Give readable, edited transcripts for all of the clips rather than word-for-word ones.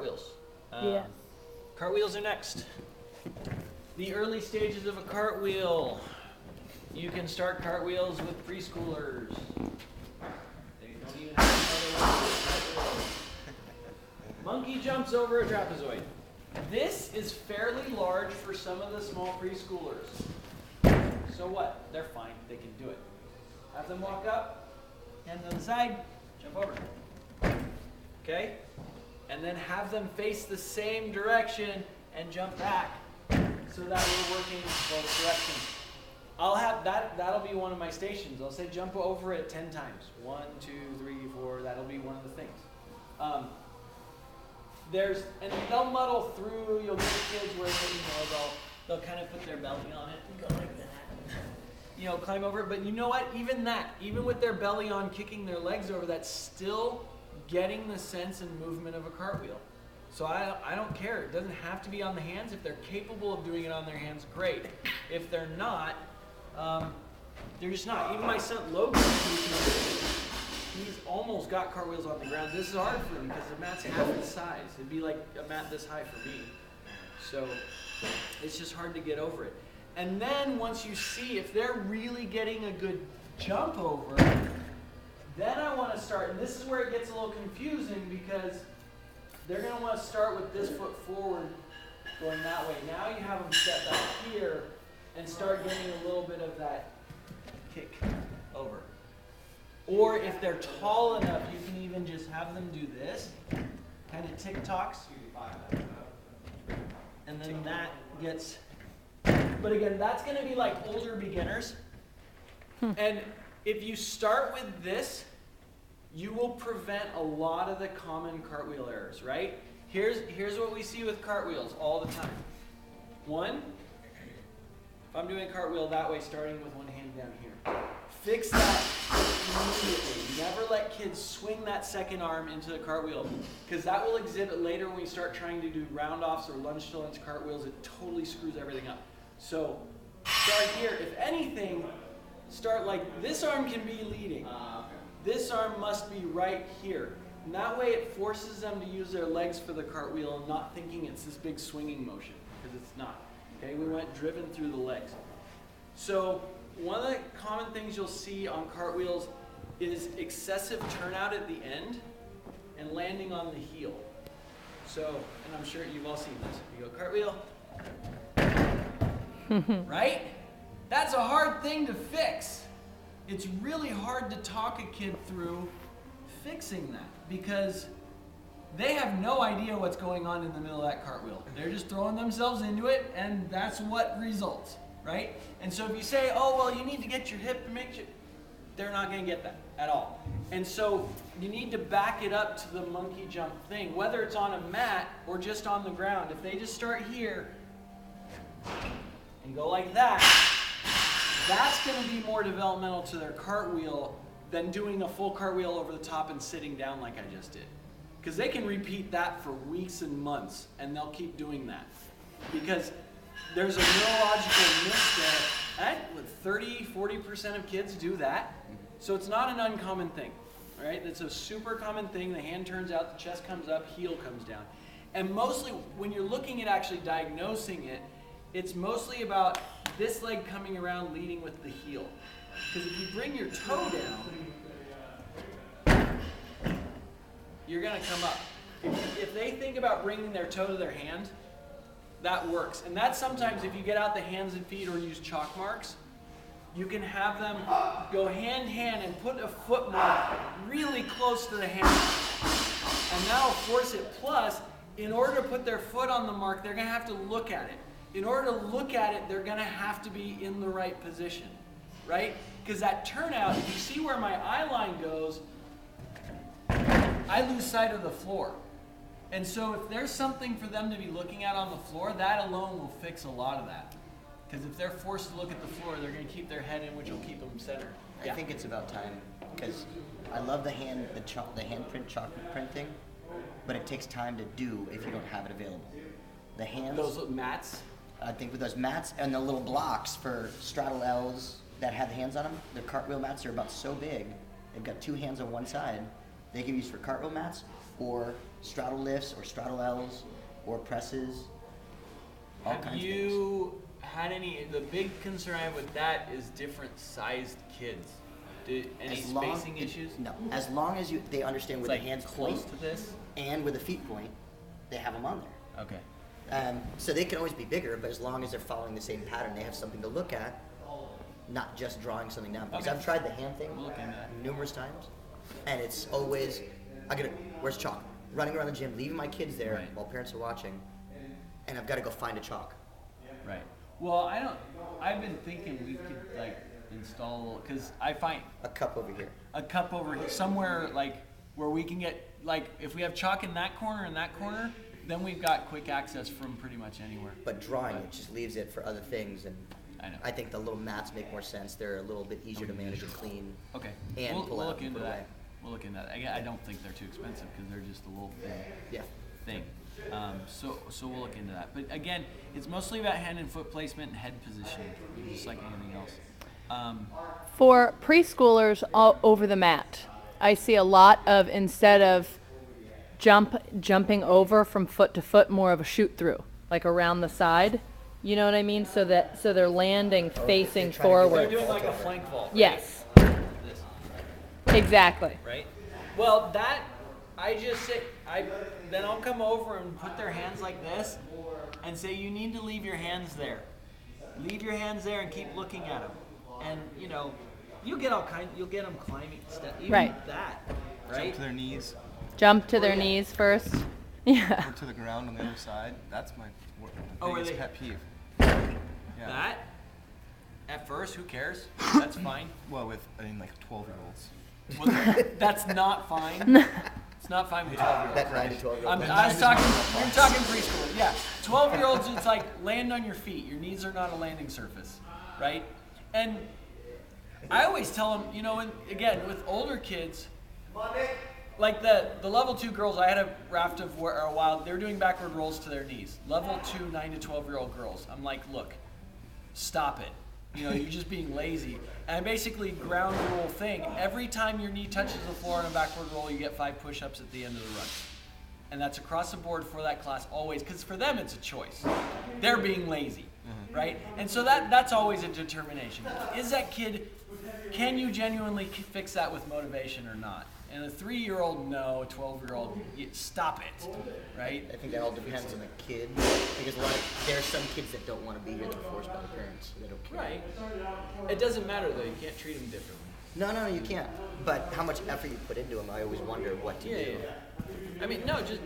cartwheels. Yeah. Cartwheels are next. The early stages of a cartwheel. You can start cartwheels with preschoolers. They don't even have another one for cartwheels. Monkey jumps over a trapezoid. This is fairly large for some of the small preschoolers. So what? They're fine. They can do it. Have them walk up, hands on the side, jump over. Okay? And then have them face the same direction and jump back so that we're working both directions. I'll have that'll be one of my stations. I'll say jump over it 10 times. 1, 2, 3, 4, that'll be one of the things. And they'll muddle through, you'll get kids where they'll kind of put their belly on it and go like that. Climb over it. But you know what? Even with their belly on, kicking their legs over, that's still getting the sense and movement of a cartwheel. So I don't care. It doesn't have to be on the hands. If they're capable of doing it on their hands, great. If they're not, they're just not. Even my son Logan, he's almost got cartwheels on the ground. This is hard for him because the mat's half his size. It'd be like a mat this high for me. So it's just hard to get over it. And then once you see if they're really getting a good jump over, then I want to start, and this is where it gets a little confusing because they're going to want to start with this foot forward going that way. Now you have them step back here and start getting a little bit of that kick over. Or if they're tall enough, you can even just have them do this, kind of tick-tocks. And then that gets, but again, that's going to be like older beginners. And if you start with this, you will prevent a lot of the common cartwheel errors, right? Here's what we see with cartwheels all the time. One, if I'm doing a cartwheel that way, starting with one hand down here, fix that immediately. Never let kids swing that second arm into the cartwheel, because that will exhibit later when we start trying to do round-offs or lunge-to-lunge cartwheels. It totally screws everything up. So start here. If anything, start like this arm can be leading. This arm must be right here. And that way it forces them to use their legs for the cartwheel and not thinking it's this big swinging motion, because it's not. Okay, we went driven through the legs. So one of the common things you'll see on cartwheels is excessive turnout at the end and landing on the heel. So, and I'm sure you've all seen this. You go cartwheel, right? That's a hard thing to fix. It's really hard to talk a kid through fixing that because they have no idea what's going on in the middle of that cartwheel. They're just throwing themselves into it, and that's what results, right? And so if you say, oh, well, you need to get your hip to make you, they're not going to get that at all. And so you need to back it up to the monkey jump thing, whether it's on a mat or just on the ground. If they just start here and go like that, that's going to be more developmental to their cartwheel than doing a full cartwheel over the top and sitting down like I just did. Because they can repeat that for weeks and months, and they'll keep doing that. Because there's a neurological miss there. 30-40% of kids do that. So it's not an uncommon thing. Right? It's a super common thing. The hand turns out, the chest comes up, heel comes down. And mostly, when you're looking at actually diagnosing it, it's mostly about this leg coming around leading with the heel. Because if you bring your toe down, you're going to come up. If they think about bringing their toe to their hand, that works. And that's sometimes if you get out the hands and feet or use chalk marks, you can have them go hand-hand and put a foot mark really close to the hand. And that'll force it. Plus, in order to put their foot on the mark, they're going to have to look at it. In order to look at it, they're going to have to be in the right position, right? Because that turnout, if you see where my eye line goes, I lose sight of the floor. And so if there's something for them to be looking at on the floor, that alone will fix a lot of that. Because if they're forced to look at the floor, they're going to keep their head in, which will keep them centered. I think it's about time, because I love the handprint chalk printing, but it takes time to do if you don't have it available. The hands. Those mats? I think with those mats and the little blocks for straddle L's that have hands on them, the cartwheel mats are about so big. They've got two hands on one side. They can be used for cartwheel mats or straddle lifts, or straddle L's, or presses. All Have kinds of things. you had any? The big concern I have with that is different sized kids. Any spacing issues? No, as long as they understand It's where like the hands close point to this. and where the feet point, they have them on there. Okay. So they can always be bigger, but as long as they're following the same pattern, they have something to look at, not just drawing something down. Because Okay. I've tried the hand thing We'll look into that. numerous times, and it's always, where's chalk? Running around the gym, leaving my kids there Right. while parents are watching, and I've got to go find a chalk. Right. Well, I've been thinking we could like install, because I find A cup over here. a cup over here somewhere like where we can get, like, if we have chalk in that corner and that corner, then we've got quick access from pretty much anywhere. But drawing it just leaves it for other things, and I know. I think the little mats make more sense. They're a little bit easier to manage and clean. Okay. And we'll pull we'll out look and into put that. away. We'll look into that. I don't think they're too expensive because they're just a little Yeah. thing. So we'll look into that. But again, it's mostly about hand and foot placement and head positioning, just like anything else. For preschoolers all over the mat, I see a lot of, instead of jumping over from foot to foot, more of a shoot through, like around the side. You know what I mean? So they're landing facing trying to do forward. They're doing like a flank vault. Yes, This, exactly. right? Well, that I just say then I'll come over and put their hands like this, and say you need to leave your hands there. Leave your hands there and keep looking at them. And you'll get them climbing stuff. Even Right. that, Jump right? to their knees, Jump to their yeah. knees first. Yeah. or to the ground on the other side. That's my Oh, are biggest they- pet peeve. Yeah. That. At first, who cares? That's fine. Well, with like 12-year-olds. Well, that's not fine. It's not fine with 12-year-olds. That 9 to 12 year old. I was talking, you're talking preschool. Yeah. 12-year-olds, it's like land on your feet. Your knees are not a landing surface, right? And I always tell them, and again, with older kids, like the level 2 girls, I had a raft of a while, they were doing backward rolls to their knees. Level 2, 9 to 12-year-old girls. I'm like, look, stop it. You're just being lazy. And basically, ground rule thing, every time your knee touches the floor in a backward roll, you get 5 push-ups at the end of the run. And that's across the board for that class always, because for them it's a choice. They're being lazy, right? And so that's always a determination. Is that kid, can you genuinely fix that with motivation or not? And a 3-year-old, no. A 12-year-old, stop it, right? I think that all depends on the kid, because there are some kids that don't want to be here. They're forced by the parents. They don't care. Right. It doesn't matter though. You can't treat them differently. No, you can't. But how much effort you put into them, I always wonder what to do. Yeah. I mean, no, just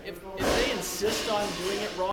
if they insist on doing it wrong.